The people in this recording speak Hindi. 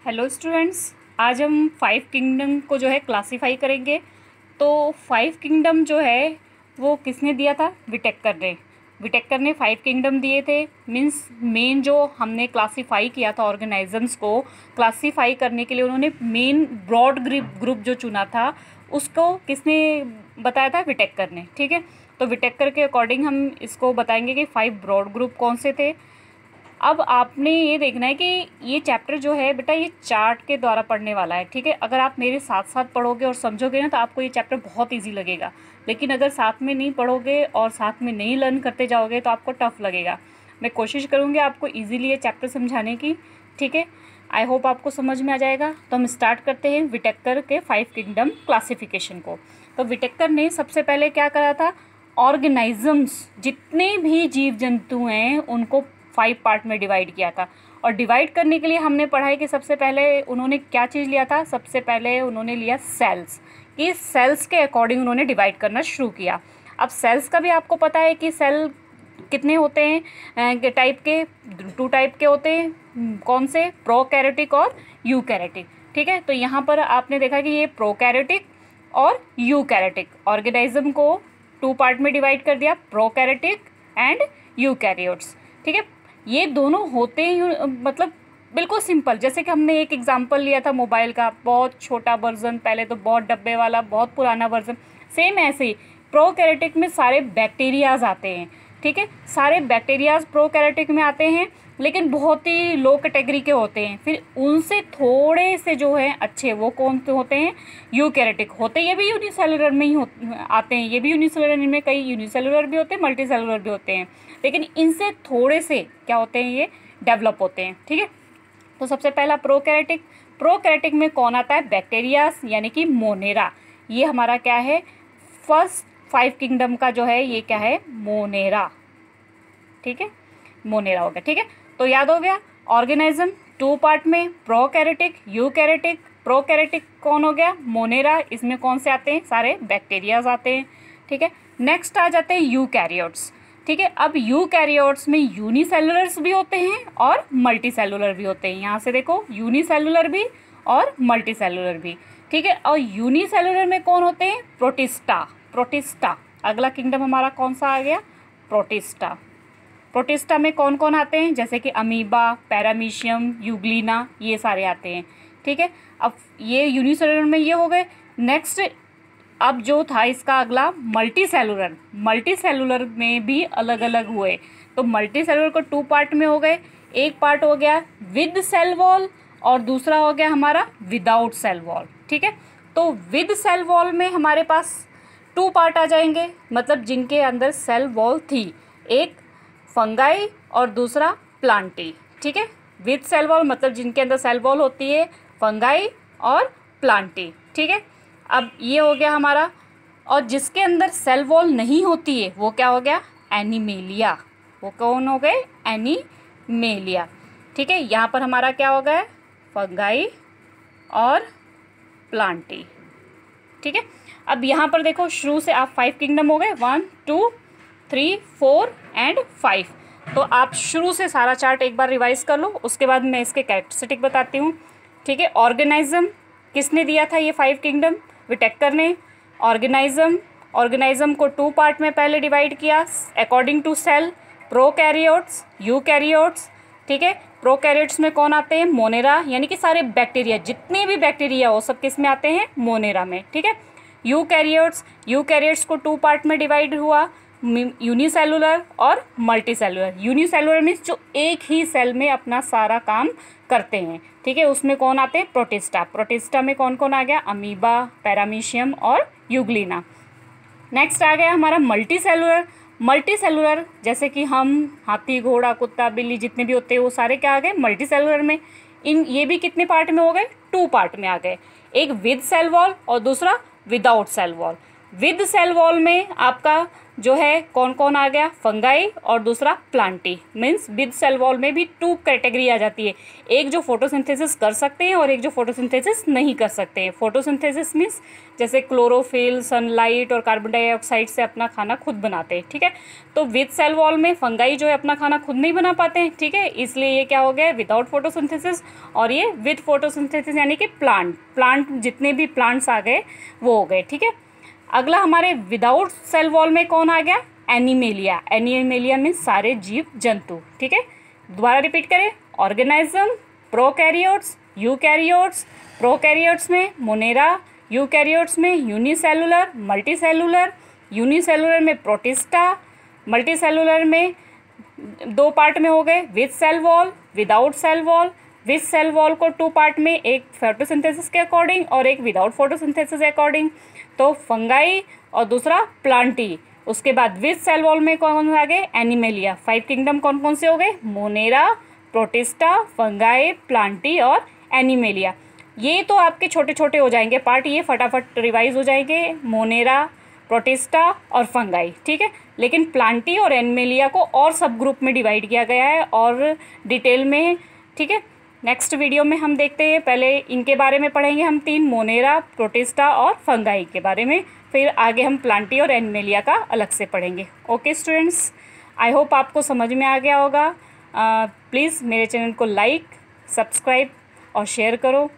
हेलो स्टूडेंट्स, आज हम 5 किंगडम को जो है क्लासीफाई करेंगे। तो 5 किंगडम जो है वो किसने दिया था? विटेकर ने। विटेकर ने 5 किंगडम दिए थे। मीन्स मेन जो हमने क्लासीफाई किया था ऑर्गेनिजम्स को क्लासीफाई करने के लिए उन्होंने मेन ब्रॉड ग्रुप जो चुना था उसको किसने बताया था? विटेकर ने। ठीक है, तो विटेकर के अकॉर्डिंग हम इसको बताएंगे कि 5 ब्रॉड ग्रुप कौन से थे। अब आपने ये देखना है कि ये चैप्टर जो है बेटा ये चार्ट के द्वारा पढ़ने वाला है। ठीक है, अगर आप मेरे साथ साथ पढ़ोगे और समझोगे ना तो आपको ये चैप्टर बहुत इजी लगेगा। लेकिन अगर साथ में नहीं पढ़ोगे और साथ में नहीं लर्न करते जाओगे तो आपको टफ लगेगा। मैं कोशिश करूँगी आपको इजीली ये चैप्टर समझाने की। ठीक है, आई होप आपको समझ में आ जाएगा। तो हम स्टार्ट करते हैं विटेकर के 5 किंगडम क्लासिफिकेशन को। तो विटेकर ने सबसे पहले क्या करा था? ऑर्गेनिजम्स जितने भी जीव जंतु हैं उनको 5 पार्ट में डिवाइड किया था। और डिवाइड करने के लिए हमने पढ़ा है कि सबसे पहले उन्होंने क्या चीज़ लिया था? सबसे पहले उन्होंने लिया सेल्स। कि सेल्स के अकॉर्डिंग उन्होंने डिवाइड करना शुरू किया। अब सेल्स का भी आपको पता है कि सेल कितने होते हैं टाइप के? 2 टाइप के होते हैं। कौन से? प्रोकैरियोटिक और यूकैरियोटिक। ठीक है, तो यहाँ पर आपने देखा कि ये प्रोकैरियोटिक और यूकैरियोटिक ऑर्गेनिज्म को 2 पार्ट में डिवाइड कर दिया, प्रोकैरियोटिक एंड यूकैरियोट्स। ठीक है, ये दोनों होते हैं मतलब बिल्कुल सिंपल। जैसे कि हमने एक एग्जांपल लिया था मोबाइल का, बहुत छोटा वर्जन, पहले तो बहुत डब्बे वाला, बहुत पुराना वर्जन। सेम ऐसे ही प्रोकैरियोटिक में सारे बैक्टीरियाज आते हैं। ठीक है, सारे बैक्टीरियाज प्रोकैरियोटिक में आते हैं लेकिन बहुत ही लो कैटेगरी के होते हैं। फिर उनसे थोड़े से जो है अच्छे वो कौन से होते हैं? यूकैरियोटिक होते। ये भी यूनिसेलुलर में ही आते हैं। ये भी यूनिसेलुलर, इनमें कई यूनिसेलुलर भी होते हैं, मल्टीसेलुलर भी होते हैं। लेकिन इनसे थोड़े से क्या होते हैं? ये डेवलप होते हैं। ठीक है, तो सबसे पहला प्रोकैरियोटिक। प्रोकैरियोटिक में कौन आता है? बैक्टीरियाज यानी कि मोनेरा। ये हमारा क्या है? फर्स्ट 5 किंगडम का जो है ये क्या है? मोनेरा। ठीक है, मोनेरा हो गया। ठीक है, तो याद हो गया ऑर्गेनिज्म 2 पार्ट में, प्रोकैरियोटिक, यूकैरियोटिक। प्रोकैरियोटिक कौन हो गया? मोनेरा। इसमें कौन से आते हैं? सारे बैक्टीरियाज आते हैं। ठीक है, नेक्स्ट आ जाते हैं यूकैरियोट्स। ठीक है, अब यूकैरियोट्स में यूनिसेलुलर्स भी होते हैं और मल्टीसेलुलर भी होते हैं। यहाँ से देखो, यूनिसेलुलर भी और मल्टीसेलुलर भी। ठीक है, और यूनिसेलुलर में कौन होते हैं? प्रोटिस्टा। प्रोटिस्टा अगला किंगडम हमारा कौन सा आ गया? प्रोटिस्टा। प्रोटिस्टा में कौन कौन आते हैं? जैसे कि अमीबा, पैरामीशियम, यूग्लिना, ये सारे आते हैं। ठीक है, अब ये यूनिसेलुलर में ये हो गए। नेक्स्ट अब जो था इसका अगला मल्टीसेलुलर। मल्टीसेलुलर में भी अलग अलग हुए। तो मल्टीसेलुलर को 2 पार्ट में हो गए। एक पार्ट हो गया विद सेल वॉल और दूसरा हो गया हमारा विदाउट सेल वॉल। ठीक है, तो विद सेल वॉल में हमारे पास 2 पार्ट आ जाएंगे, मतलब जिनके अंदर सेल वॉल थी। एक फंगाई और दूसरा प्लांटी। ठीक है, विद सेल वॉल मतलब जिनके अंदर सेल वॉल होती है, फंगाई और प्लांटी। ठीक है, अब ये हो गया हमारा। और जिसके अंदर सेल वॉल नहीं होती है वो क्या हो गया? एनिमेलिया। वो कौन हो गए? एनिमेलिया। ठीक है, यहाँ पर हमारा क्या हो गया? फंगाई और प्लांटी। ठीक है, अब यहाँ पर देखो शुरू से आप 5 किंगडम हो गए, 1 2 3 4 एंड 5। तो आप शुरू से सारा चार्ट एक बार रिवाइज कर लो, उसके बाद मैं इसके कैरेक्टरिस्टिक बताती हूँ। ठीक है, ऑर्गेनिज्म किसने दिया था ये 5 किंगडम? विटेकर ने। ऑर्गेनिज्म को 2 पार्ट में पहले डिवाइड किया according to cell, prokaryotes, eukaryotes. ठीक है, प्रोकैरियोट्स में कौन आते हैं? मोनेरा, यानी कि सारे बैक्टीरिया, जितने भी बैक्टीरिया हो सब किस में आते हैं? मोनेरा में। ठीक है, यूकैरियोट्स को 2 पार्ट में डिवाइड हुआ, यूनिसेलुलर और मल्टीसेलुलर। यूनिसेलुलर मीन्स जो एक ही सेल में अपना सारा काम करते हैं। ठीक है, उसमें कौन आते हैं? प्रोटिस्टा। प्रोटिस्टा में कौन कौन आ गया? अमीबा, पैरामीशियम और यूग्लिना। नेक्स्ट आ गया हमारा मल्टीसेलुलर। मल्टीसेलुलर जैसे कि हम हाथी, घोड़ा, कुत्ता, बिल्ली जितने भी होते हैं वो सारे क्या आ गए? मल्टीसेलुलर में। ये भी कितने पार्ट में हो गए? 2 पार्ट में आ गए। एक विद सेल वॉल और दूसरा without cell wall. With cell wall में आपका जो है कौन कौन आ गया, फंगाई और दूसरा plantae. Means with cell wall में भी 2 कैटेगरी आ जाती है, एक जो फोटोसिंथेसिस कर सकते हैं और एक जो फोटोसिंथेसिस नहीं कर सकते हैं। फोटोसिंथेसिस मीन्स जैसे क्लोरोफिल, सनलाइट और कार्बन डाइऑक्साइड से अपना खाना खुद बनाते हैं, ठीक है। तो विद सेल वॉल में फंगाई जो है अपना खाना खुद नहीं बना पाते हैं, ठीक है, इसलिए ये क्या हो गया, विदाउट फोटोसिंथेसिस। और ये विद फोटोसिंथेसिस यानी कि प्लांट जितने भी प्लांट्स आ गए वो हो गए, ठीक है। अगला हमारे विदाउट सेल वॉल में कौन आ गया, एनिमेलिया। एनिमेलिया मीन्स सारे जीव जंतु, ठीक है। दोबारा रिपीट करें, ऑर्गेनिज्म, प्रोकैरियोट्स, यूकैरियोट्स। प्रोकैरियोट्स में मोनेरा, यूकैरियोट्स में यूनिसेलुलर, मल्टीसेलुलर। यूनिसेलुलर में प्रोटिस्टा, मल्टीसेलुलर में 2 पार्ट में हो गए, with cell wall, without cell wall. With cell wall को 2 पार्ट में, एक फोटोसिंथेसिस के अकॉर्डिंग और एक विदाउट फोटोसिंथेसिस के अकॉर्डिंग। तो फंगाई और दूसरा प्लांटी। उसके बाद विद सेल वॉल में कौन आ गए, एनिमेलिया। 5 किंगडम कौन कौन से हो गए, मोनेरा, प्रोटिस्टा, फंगाई, प्लांटी और एनिमेलिया। ये तो आपके छोटे छोटे हो जाएंगे पार्ट, ये फटाफट रिवाइज हो जाएंगे, मोनेरा, प्रोटिस्टा और फंगाई, ठीक है। लेकिन प्लांटी और एनिमेलिया को और सब ग्रुप में डिवाइड किया गया है और डिटेल में, ठीक है। नेक्स्ट वीडियो में हम देखते हैं, पहले इनके बारे में पढ़ेंगे हम 3, मोनेरा, प्रोटिस्टा और फंगाई के बारे में, फिर आगे हम प्लांटी और एनिमेलिया का अलग से पढ़ेंगे। ओके स्टूडेंट्स, आई होप आपको समझ में आ गया होगा। प्लीज़ मेरे चैनल को लाइक, सब्सक्राइब और शेयर करो।